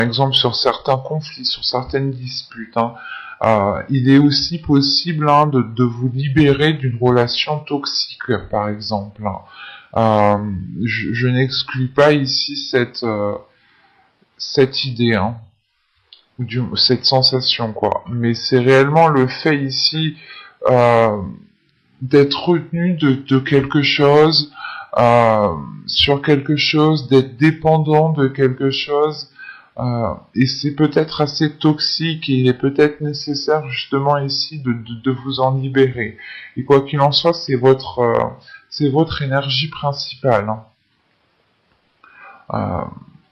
exemple sur certains conflits, sur certaines disputes, hein. Il est aussi possible, hein, de vous libérer d'une relation toxique, par exemple, hein. Je n'exclus pas ici cette idée, hein, ou cette sensation, quoi. Mais c'est réellement le fait ici euh, d'être retenu de quelque chose, sur quelque chose, d'être dépendant de quelque chose, et c'est peut-être assez toxique et il est peut-être nécessaire justement ici de vous en libérer. Et quoi qu'il en soit, c'est votre énergie principale, hein. Euh,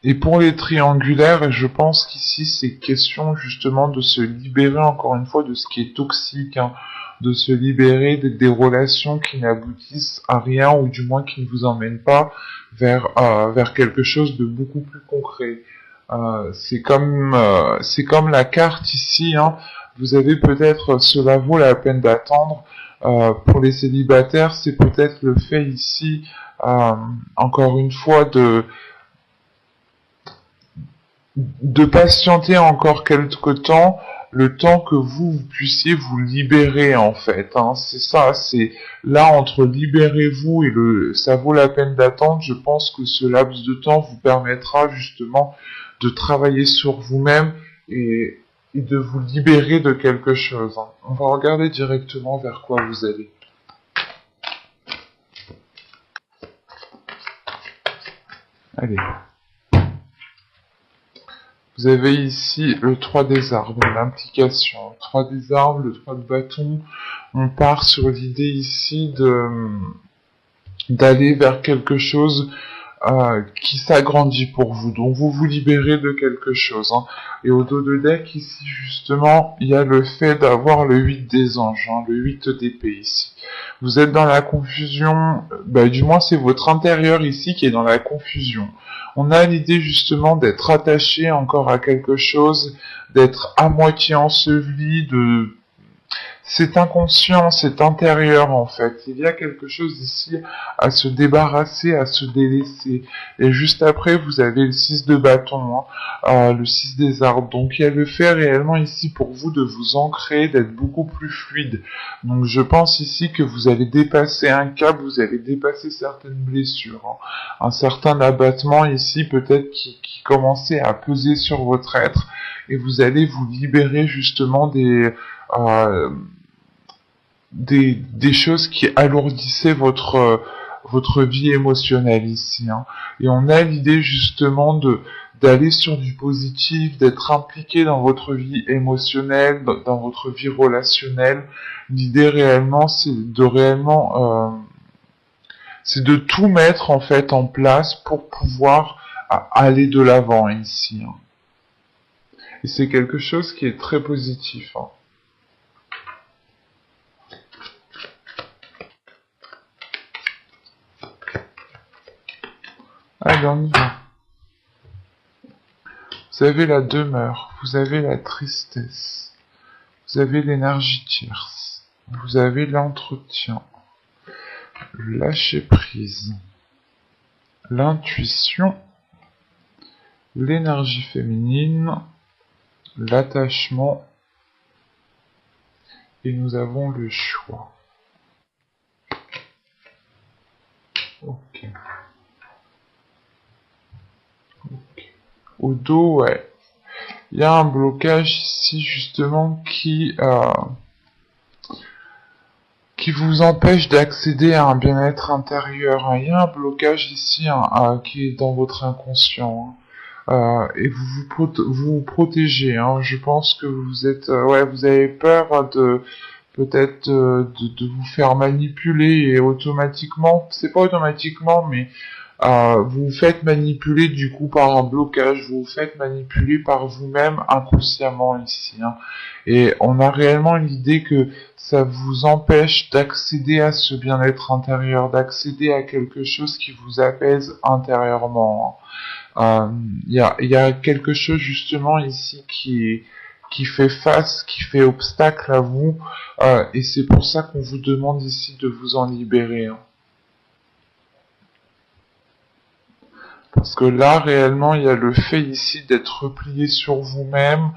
et pour les triangulaires, je pense qu'ici c'est question justement de se libérer encore une fois de ce qui est toxique, hein, de se libérer des relations qui n'aboutissent à rien ou du moins qui ne vous emmènent pas vers quelque chose de beaucoup plus concret. C'est comme la carte ici, hein. Vous avez peut-être cela vaut la peine d'attendre. Pour les célibataires, c'est peut-être le fait ici, euh, encore une fois, de patienter encore quelque temps, le temps que vous puissiez vous libérer en fait, hein. C'est ça, c'est là entre libérez-vous et ça vaut la peine d'attendre. Je pense que ce laps de temps vous permettra justement de travailler sur vous-même et de vous libérer de quelque chose, hein. On va regarder directement vers quoi vous allez. Allez. Vous avez ici le 3 des arbres, l'implication. Le 3 des arbres, le 3 de bâton. On part sur l'idée ici d'aller vers quelque chose qui s'agrandit pour vous. Donc vous vous libérez de quelque chose, hein. Et au dos de deck, ici, justement, il y a le fait d'avoir le 8 des anges, hein, le 8 d'épée ici. Vous êtes dans la confusion, du moins c'est votre intérieur ici qui est dans la confusion. On a l'idée justement d'être attaché encore à quelque chose, d'être à moitié enseveli, c'est inconscient, c'est intérieur en fait. Il y a quelque chose ici à se débarrasser, à se délaisser. Et juste après, vous avez le 6 de bâton, hein, le 6 des arbres. Donc il y a le fait réellement ici pour vous de vous ancrer, d'être beaucoup plus fluide. Donc je pense ici que vous allez dépasser un cap, vous allez dépasser certaines blessures, hein. Un certain abattement ici peut-être qui commençait à peser sur votre être. Et vous allez vous libérer justement euh, des choses qui alourdissaient votre vie émotionnelle ici, hein. Et on a l'idée justement d'aller sur du positif, d'être impliqué dans votre vie émotionnelle, dans votre vie relationnelle. L'idée réellement, c'est de tout mettre en fait en place pour pouvoir aller de l'avant ici, hein. Et c'est quelque chose qui est très positif, hein. Allez, on y va. Vous avez la demeure, vous avez la tristesse, vous avez l'énergie tierce, vous avez l'entretien, le lâcher prise, l'intuition, l'énergie féminine, l'attachement, et nous avons le choix. Ok. Au dos, ouais. Il y a un blocage ici justement qui vous empêche d'accéder à un bien-être intérieur. Il y a un blocage ici, hein, qui est dans votre inconscient, hein. Et vous protégez, hein. Je pense que vous êtes, vous avez peur de peut-être de vous faire manipuler et automatiquement, c'est pas automatiquement, mais vous vous faites manipuler du coup par un blocage, vous vous faites manipuler par vous-même inconsciemment ici, hein. Et on a réellement l'idée que ça vous empêche d'accéder à ce bien-être intérieur, d'accéder à quelque chose qui vous apaise intérieurement, hein. Y a quelque chose justement ici qui fait face, qui fait obstacle à vous, et c'est pour ça qu'on vous demande ici de vous en libérer, hein. Parce que là, réellement, il y a le fait ici d'être replié sur vous-même,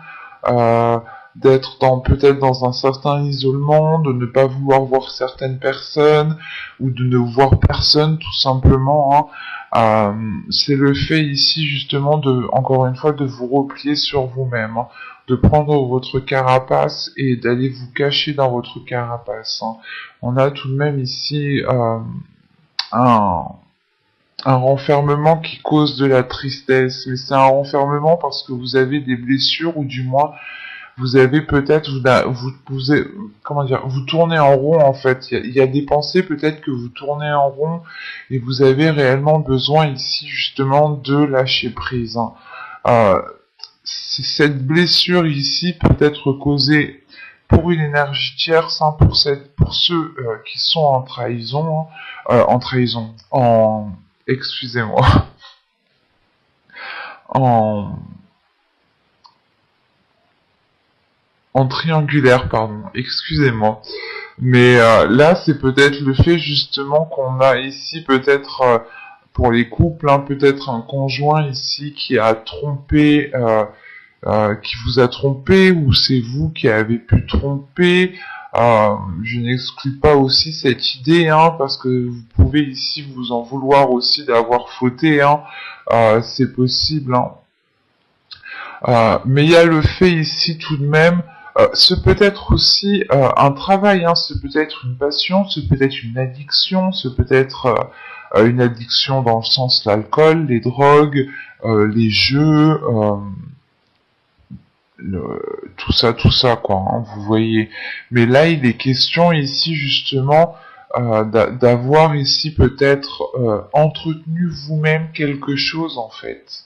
euh, d'être peut-être dans un certain isolement, de ne pas vouloir voir certaines personnes, ou de ne voir personne tout simplement, hein. C'est le fait ici justement encore une fois, de vous replier sur vous-même, hein, de prendre votre carapace et d'aller vous cacher dans votre carapace, hein. On a tout de même ici un, un renfermement qui cause de la tristesse, mais c'est un renfermement parce que vous avez des blessures, ou du moins vous avez peut-être comment dire, vous tournez en rond en fait. Il y a des pensées peut-être que vous tournez en rond, et vous avez réellement besoin ici justement de lâcher prise, hein. Euh, cette blessure ici peut être causée pour une énergie tierce, hein, pour ceux qui sont en trahison, hein, excusez-moi, en, en triangulaire, pardon, excusez-moi. Mais là, c'est peut-être le fait justement qu'on a ici peut-être pour les couples, hein, peut-être un conjoint ici qui a trompé, qui vous a trompé, ou c'est vous qui avez pu tromper. Je n'exclus pas aussi cette idée, hein, parce que vous pouvez ici vous en vouloir aussi d'avoir fauté, hein. C'est possible, hein. Mais il y a le fait ici tout de même, ce peut être aussi un travail, hein, ce peut être une passion, ce peut être une addiction, ce peut être une addiction dans le sens l'alcool, les drogues, les jeux, tout ça quoi, hein, vous voyez. Mais là il est question ici justement d'avoir ici peut-être entretenu vous-même quelque chose en fait.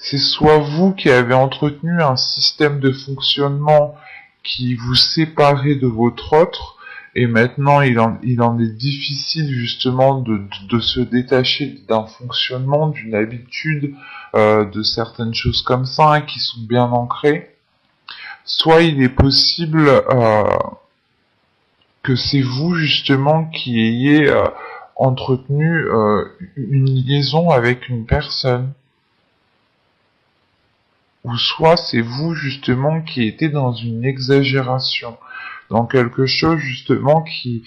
C'est soit vous qui avez entretenu un système de fonctionnement qui vous séparait de votre autre, et maintenant il en est difficile justement de se détacher d'un fonctionnement, d'une habitude, de certaines choses comme ça, hein, qui sont bien ancrées. Soit il est possible que c'est vous justement qui ayez entretenu une liaison avec une personne. Ou soit c'est vous justement qui étiez dans une exagération, dans quelque chose justement qui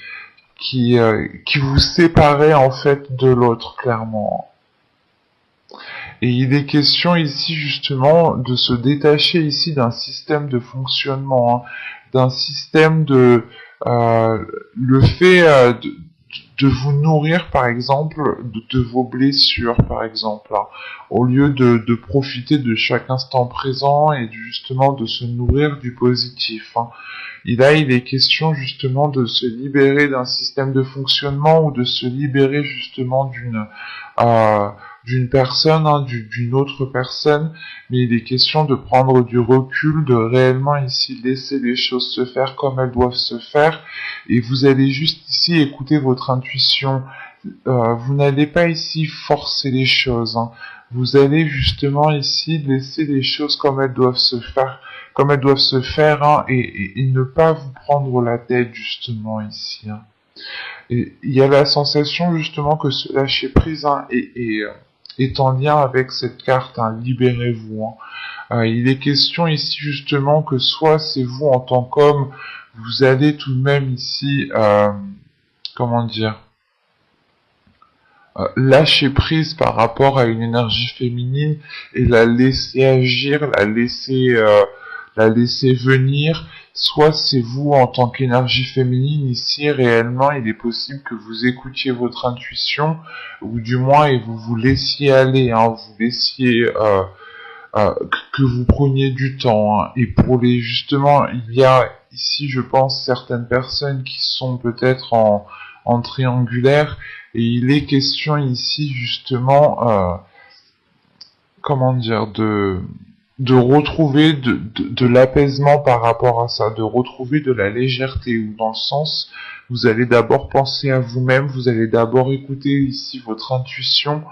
vous séparait en fait de l'autre, clairement. Et il est question ici justement de se détacher ici d'un système de fonctionnement, hein, d'un système le fait de vous nourrir par exemple de vos blessures par exemple, hein, au lieu de profiter de chaque instant présent et justement de se nourrir du positif, hein. Et là il est question justement de se libérer d'un système de fonctionnement, ou de se libérer justement d'une personne, hein, d'une autre personne, mais il est question de prendre du recul, de réellement ici laisser les choses se faire comme elles doivent se faire, et vous allez juste ici écouter votre intuition. Vous n'allez pas ici forcer les choses, hein. Vous allez justement ici laisser les choses comme elles doivent se faire, hein, et ne pas vous prendre la tête justement ici, hein. Et il y a la sensation justement que ce lâcher prise, hein, est en lien avec cette carte, hein, libérez-vous, hein. Il est question ici justement que soit c'est vous en tant qu'homme, vous allez tout de même ici, comment dire, lâcher prise par rapport à une énergie féminine et la laisser agir, la laisser venir. Soit c'est vous en tant qu'énergie féminine ici, réellement il est possible que vous écoutiez votre intuition, ou du moins et vous vous laissiez aller, hein, vous laissiez que vous preniez du temps, hein. Et pour justement, il y a ici je pense certaines personnes qui sont peut-être en triangulaire, et il est question ici justement, comment dire, de retrouver de l'apaisement par rapport à ça, de retrouver de la légèreté, ou dans le sens, vous allez d'abord penser à vous-même, vous allez d'abord écouter ici votre intuition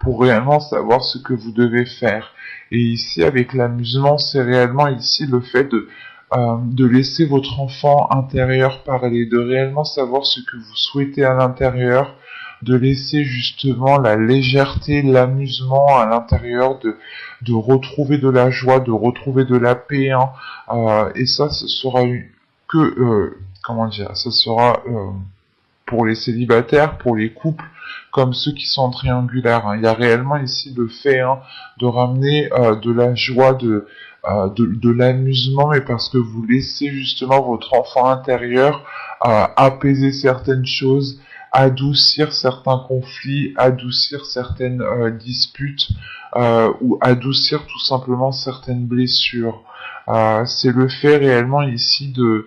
pour réellement savoir ce que vous devez faire. Et ici, avec l'amusement, c'est réellement ici le fait de laisser votre enfant intérieur parler, de réellement savoir ce que vous souhaitez à l'intérieur, de laisser justement la légèreté, l'amusement à l'intérieur, de retrouver de la joie, de retrouver de la paix, hein. Et ça, ce sera comment dire, ce sera pour les célibataires, pour les couples, comme ceux qui sont triangulaires, hein. Il y a réellement ici le fait, hein, de ramener de la joie, de l'amusement, mais parce que vous laissez justement votre enfant intérieur apaiser certaines choses, adoucir certains conflits, adoucir certaines disputes, ou adoucir tout simplement certaines blessures. C'est le fait réellement ici euh,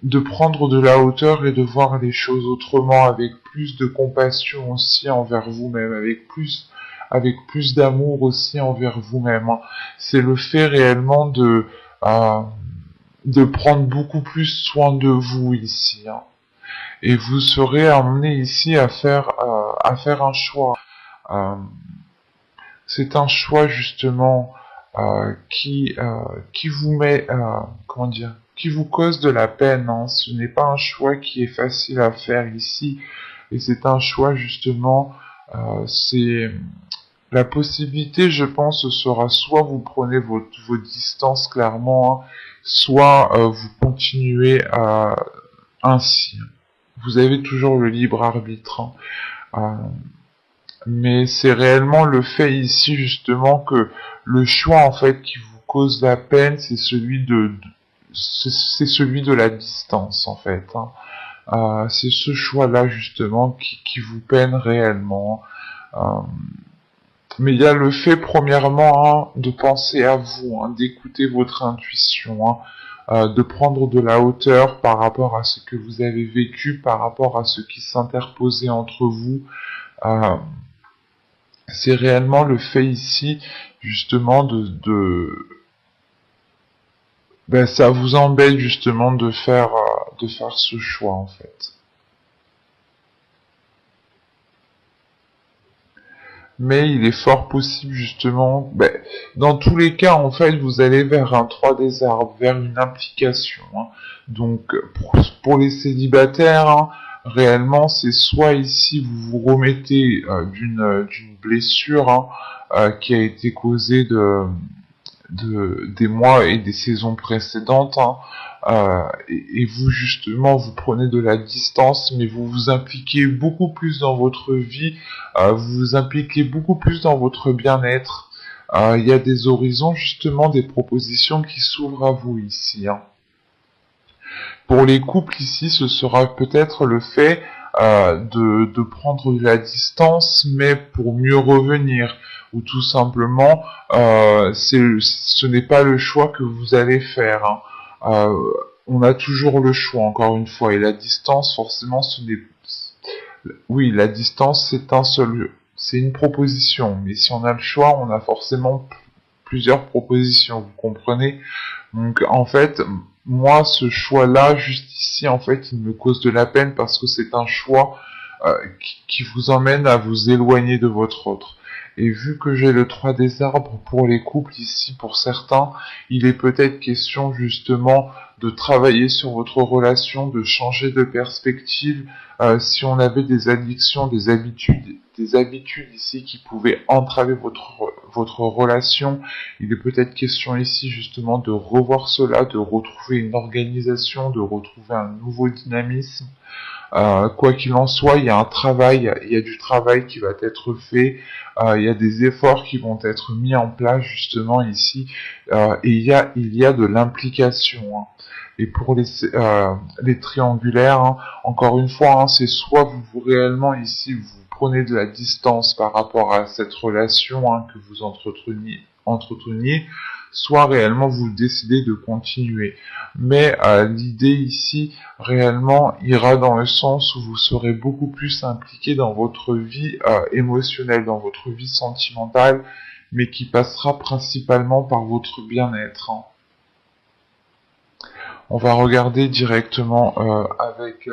de prendre de la hauteur et de voir les choses autrement, avec plus de compassion aussi envers vous-même, avec plus d'amour aussi envers vous-même, hein. C'est le fait réellement euh, de prendre beaucoup plus soin de vous ici, hein. Et vous serez amené ici à faire un choix. Euh, c'est un choix justement qui vous met, comment dire, qui vous cause de la peine, hein. Ce n'est pas un choix qui est facile à faire ici, et c'est un choix justement, c'est la possibilité, je pense, sera soit vous prenez vos distances clairement, hein, soit vous continuez ainsi. Vous avez toujours le libre arbitre, hein. Euh, mais c'est réellement le fait ici justement que le choix en fait qui vous cause la peine, c'est celui de la distance en fait, hein. C'est ce choix-là justement qui vous peine réellement. Euh, mais il y a le fait premièrement, hein, de penser à vous, hein, d'écouter votre intuition, hein, de prendre de la hauteur par rapport à ce que vous avez vécu, par rapport à ce qui s'interposait entre vous. Euh, c'est réellement le fait ici, justement, ben, ça vous embête justement de faire ce choix en fait. Mais il est fort possible justement, ben, dans tous les cas en fait, vous allez vers un 3 des arbres, vers une implication, hein. Donc pour les célibataires, hein, réellement c'est soit ici vous vous remettez d'une blessure, hein, qui a été causée des mois et des saisons précédentes, hein, et vous justement vous prenez de la distance, mais vous vous impliquez beaucoup plus dans votre vie, vous vous impliquez beaucoup plus dans votre bien-être. Il y a des horizons justement, des propositions qui s'ouvrent à vous ici, hein. Pour les couples ici, ce sera peut-être le fait de prendre de la distance, mais pour mieux revenir, ou tout simplement, ce n'est pas le choix que vous allez faire, hein. On a toujours le choix, encore une fois, et la distance, forcément, ce n'est... Oui, la distance, c'est une proposition, mais si on a le choix, on a forcément plusieurs propositions, vous comprenez? Donc en fait, moi ce choix-là, juste ici, en fait, il me cause de la peine parce que c'est un choix qui vous emmène à vous éloigner de votre autre. Et vu que j'ai le 3 des arbres pour les couples ici, pour certains, il est peut-être question justement de travailler sur votre relation, de changer de perspective. Si on avait des addictions, des habitudes ici qui pouvaient entraver votre relation, il est peut-être question ici justement de revoir cela, de retrouver une organisation, de retrouver un nouveau dynamisme. Quoi qu'il en soit, il y a un travail, il y a du travail qui va être fait, il y a des efforts qui vont être mis en place justement ici, et il y a de l'implication, hein. Et pour les triangulaires, hein, encore une fois, hein, c'est soit vous réellement ici vous prenez de la distance par rapport à cette relation, hein, que vous entreteniez, soit réellement vous décidez de continuer. Mais l'idée ici réellement ira dans le sens où vous serez beaucoup plus impliqué dans votre vie émotionnelle, dans votre vie sentimentale, mais qui passera principalement par votre bien-être, hein. On va regarder directement avec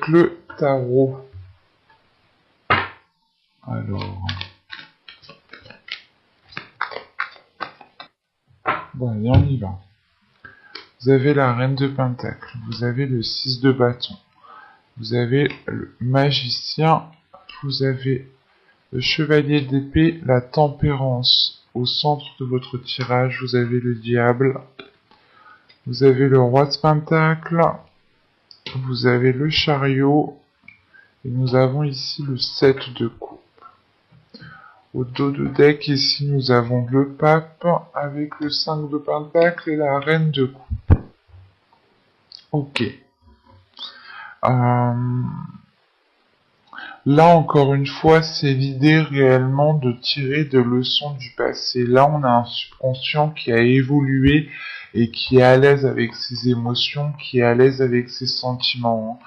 le tarot. Alors, bon, allez, on y va. vous avez la reine de pentacle, vous avez le 6 de bâton, vous avez le magicien, vous avez le chevalier d'épée, la tempérance. Au centre de votre tirage, vous avez le diable, vous avez le roi de pentacle, vous avez le chariot, et nous avons ici le 7 de coupe. Au dos de deck, ici, nous avons le pape avec le 5 de pentacle et la reine de coupe. Ok. Là, encore une fois, c'est l'idée réellement de tirer des leçons du passé. Là, on a un subconscient qui a évolué et qui est à l'aise avec ses émotions, qui est à l'aise avec ses sentiments.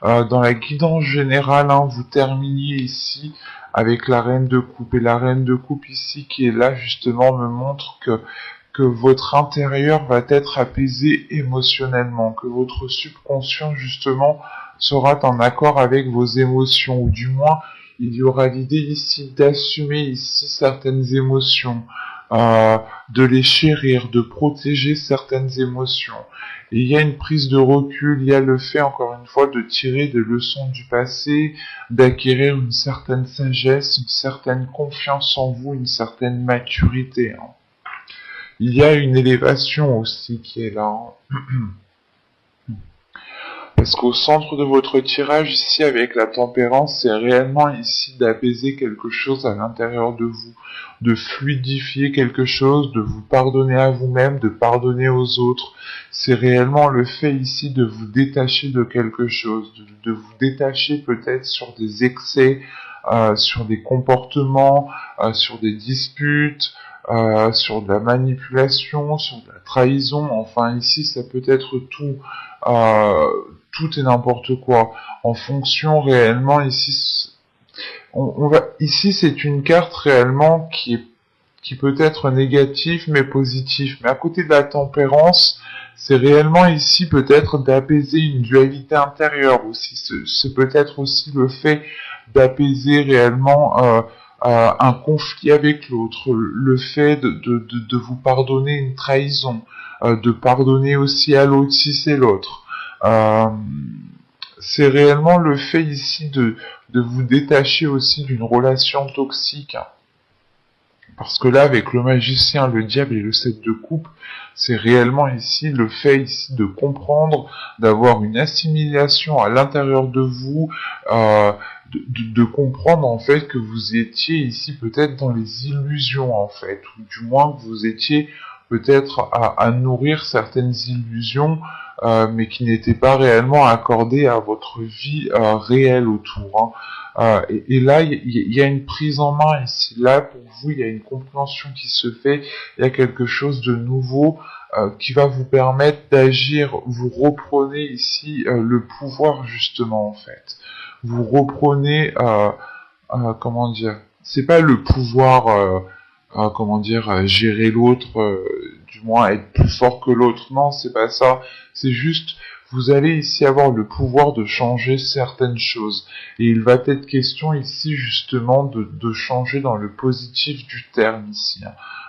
Dans la guidance générale, vous terminiez ici avec la reine de coupe. Et la reine de coupe ici, qui est là, justement, me montre que votre intérieur va être apaisé émotionnellement, que votre subconscient, justement, sera en accord avec vos émotions, ou du moins, il y aura l'idée ici d'assumer ici certaines émotions, de les chérir, de protéger certaines émotions. Et il y a une prise de recul, il y a le fait, encore une fois, de tirer des leçons du passé, d'acquérir une certaine sagesse, une certaine confiance en vous, une certaine maturité. Il y a une élévation aussi qui est là. Parce qu'au centre de votre tirage, ici, avec la tempérance, c'est réellement ici d'apaiser quelque chose à l'intérieur de vous, de fluidifier quelque chose, de vous pardonner à vous-même, de pardonner aux autres. C'est réellement le fait ici de vous détacher de quelque chose, de vous détacher peut-être sur des excès, sur des comportements, sur des disputes, sur de la manipulation, sur de la trahison. Enfin, ici, ça peut être tout. Tout et n'importe quoi. En fonction réellement, ici, ici c'est une carte réellement qui peut être négative mais positive. Mais à côté de la tempérance, c'est réellement ici peut-être d'apaiser une dualité intérieure aussi. C'est peut-être aussi le fait d'apaiser réellement un conflit avec l'autre, le fait de vous pardonner une trahison, de pardonner aussi à l'autre si c'est l'autre. C'est réellement le fait ici de vous détacher aussi d'une relation toxique. Parce que là, avec le magicien, le diable et le 7 de coupe, c'est réellement ici le fait ici de comprendre, d'avoir une assimilation à l'intérieur de vous, de comprendre en fait que vous étiez ici peut-être dans les illusions en fait, ou du moins que vous étiez peut-être à nourrir certaines illusions, mais qui n'étaient pas réellement accordées à votre vie réelle autour. Et là, il y a une prise en main ici. Là, pour vous, il y a une compréhension qui se fait. Il y a quelque chose de nouveau qui va vous permettre d'agir. Vous reprenez ici le pouvoir, justement, en fait. Vous reprenez, comment dire, c'est pas le pouvoir, comment dire, gérer l'autre, du moins être plus fort que l'autre. Non, c'est pas ça. C'est juste, vous allez ici avoir le pouvoir de changer certaines choses. Et il va être question ici justement de changer dans le positif du terme ici.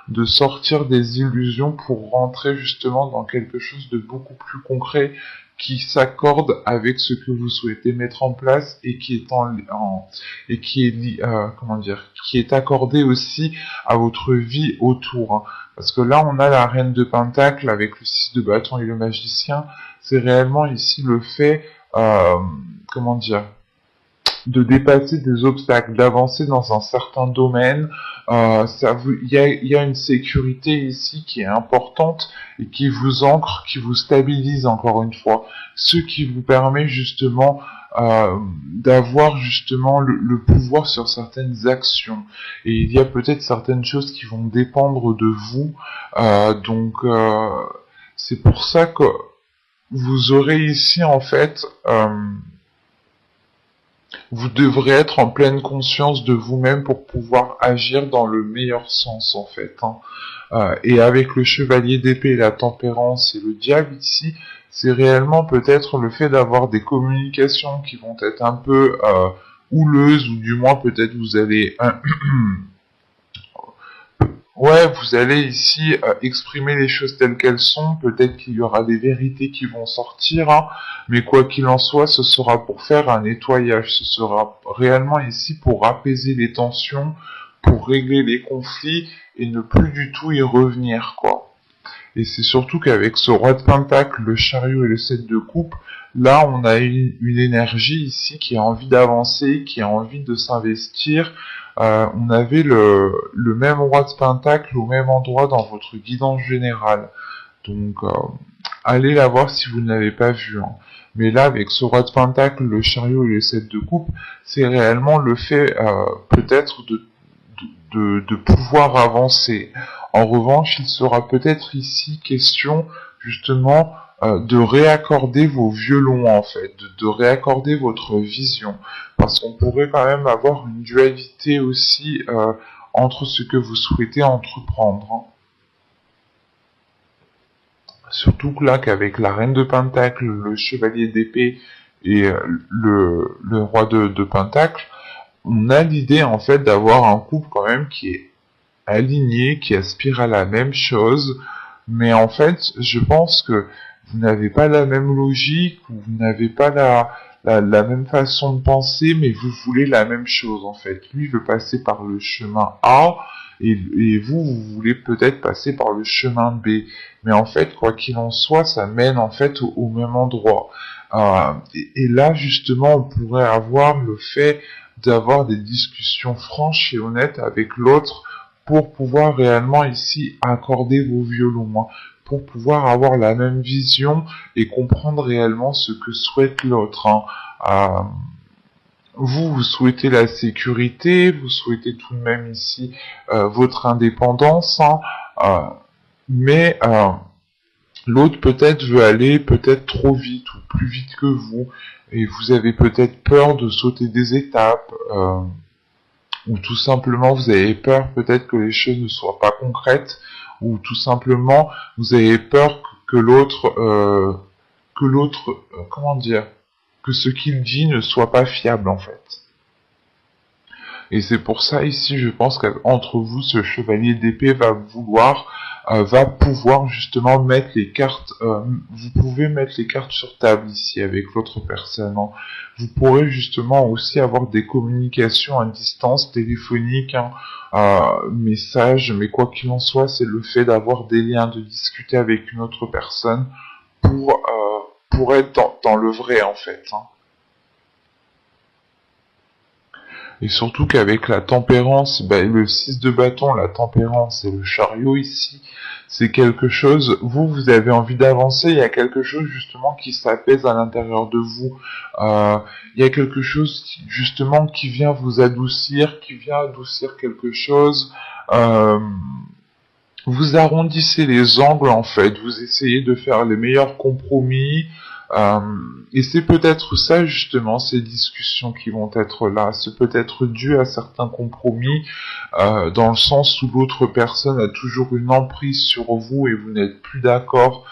De sortir des illusions pour rentrer justement dans quelque chose de beaucoup plus concret qui s'accorde avec ce que vous souhaitez mettre en place et qui est et qui est comment dire, qui est accordé aussi à votre vie autour. Parce que là on a la reine de pentacle avec le 6 de bâton et le magicien. C'est réellement ici le fait, comment dire, de dépasser des obstacles, d'avancer dans un certain domaine. Il y a une sécurité ici qui est importante et qui vous ancre, qui vous stabilise encore une fois, ce qui vous permet justement d'avoir justement le pouvoir sur certaines actions. Et il y a peut-être certaines choses qui vont dépendre de vous, donc c'est pour ça que vous aurez ici en fait vous devrez être en pleine conscience de vous-même pour pouvoir agir dans le meilleur sens en fait. Et avec le chevalier d'épée, la tempérance et le diable ici, c'est réellement peut-être le fait d'avoir des communications qui vont être un peu houleuses, ou du moins peut-être vous allez Ouais, vous allez ici exprimer les choses telles qu'elles sont, peut-être qu'il y aura des vérités qui vont sortir, hein, mais quoi qu'il en soit, ce sera pour faire un nettoyage, ce sera réellement ici pour apaiser les tensions, pour régler les conflits et ne plus du tout y revenir, quoi. Et c'est surtout qu'avec ce roi de pentacle, le chariot et le 7 de coupe, là on a une énergie ici qui a envie d'avancer, qui a envie de s'investir. On avait le même roi de pentacle au même endroit dans votre guidance générale. Donc allez la voir si vous ne l'avez pas vu, hein. Mais là, avec ce roi de pentacle, le chariot et le 7 de coupe, c'est réellement le fait peut-être de pouvoir avancer. En revanche, il sera peut-être ici question justement de réaccorder vos violons en fait, de réaccorder votre vision, parce qu'on pourrait quand même avoir une dualité aussi entre ce que vous souhaitez entreprendre, hein. Surtout que là, qu'avec la reine de pentacle, le chevalier d'épée et le roi de pentacle, on a l'idée en fait d'avoir un couple quand même qui est aligné, qui aspire à la même chose, mais en fait, je pense que vous n'avez pas la même logique, vous n'avez pas la même façon de penser, mais vous voulez la même chose en fait. Lui veut passer par le chemin A, et vous, vous voulez peut-être passer par le chemin B. Mais en fait, quoi qu'il en soit, ça mène en fait au même endroit. Et là, justement, on pourrait avoir le fait d'avoir des discussions franches et honnêtes avec l'autre pour pouvoir réellement ici accorder vos violons, hein, pour pouvoir avoir la même vision et comprendre réellement ce que souhaite l'autre, hein. Euh, vous souhaitez la sécurité, vous souhaitez tout de même ici votre indépendance, hein, euh, mais l'autre peut-être veut aller peut-être trop vite ou plus vite que vous, et vous avez peut-être peur de sauter des étapes, ou tout simplement vous avez peur peut-être que les choses ne soient pas concrètes, ou tout simplement vous avez peur que l'autre, comment dire, que ce qu'il dit ne soit pas fiable en fait. Et c'est pour ça ici, je pense qu'entre vous, ce chevalier d'épée va pouvoir justement mettre les cartes. Vous pouvez mettre les cartes sur table ici avec l'autre personne, hein. Vous pourrez justement aussi avoir des communications à distance téléphoniques, hein, messages, mais quoi qu'il en soit, c'est le fait d'avoir des liens, de discuter avec une autre personne pour être dans le vrai en fait, hein. Et surtout qu'avec la tempérance, le 6 de bâton, la tempérance et le chariot ici, c'est quelque chose, vous avez envie d'avancer, il y a quelque chose justement qui s'apaise à l'intérieur de vous. Il y a quelque chose justement qui vient vous adoucir, qui vient adoucir quelque chose. Euh, vous arrondissez les angles en fait, vous essayez de faire les meilleurs compromis, euh, et c'est peut-être ça justement, ces discussions qui vont être là, c'est peut-être dû à certains compromis, dans le sens où l'autre personne a toujours une emprise sur vous et vous n'êtes plus d'accord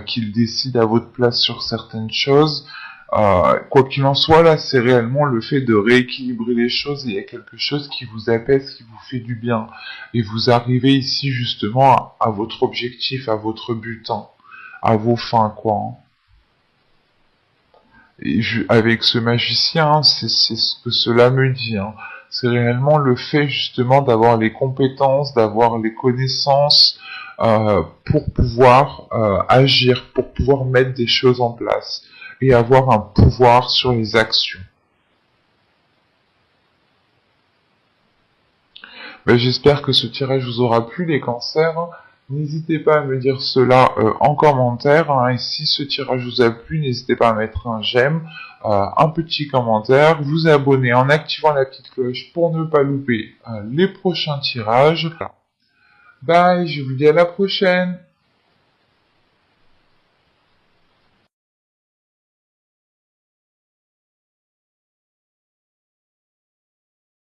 qu'il décide à votre place sur certaines choses. Quoi qu'il en soit, là, c'est réellement le fait de rééquilibrer les choses, et il y a quelque chose qui vous apaise, qui vous fait du bien. Et vous arrivez ici justement à votre objectif, à votre but, hein, à vos fins, quoi, hein. Et avec ce magicien, hein, c'est ce que cela me dit, hein. C'est réellement le fait justement d'avoir les compétences, d'avoir les connaissances pour pouvoir agir, pour pouvoir mettre des choses en place et avoir un pouvoir sur les actions. J'espère que ce tirage vous aura plu, les cancers. N'hésitez pas à me dire cela en commentaire, hein. Et si ce tirage vous a plu, n'hésitez pas à mettre un j'aime, un petit commentaire, vous abonner en activant la petite cloche pour ne pas louper les prochains tirages. Bye, je vous dis à la prochaine.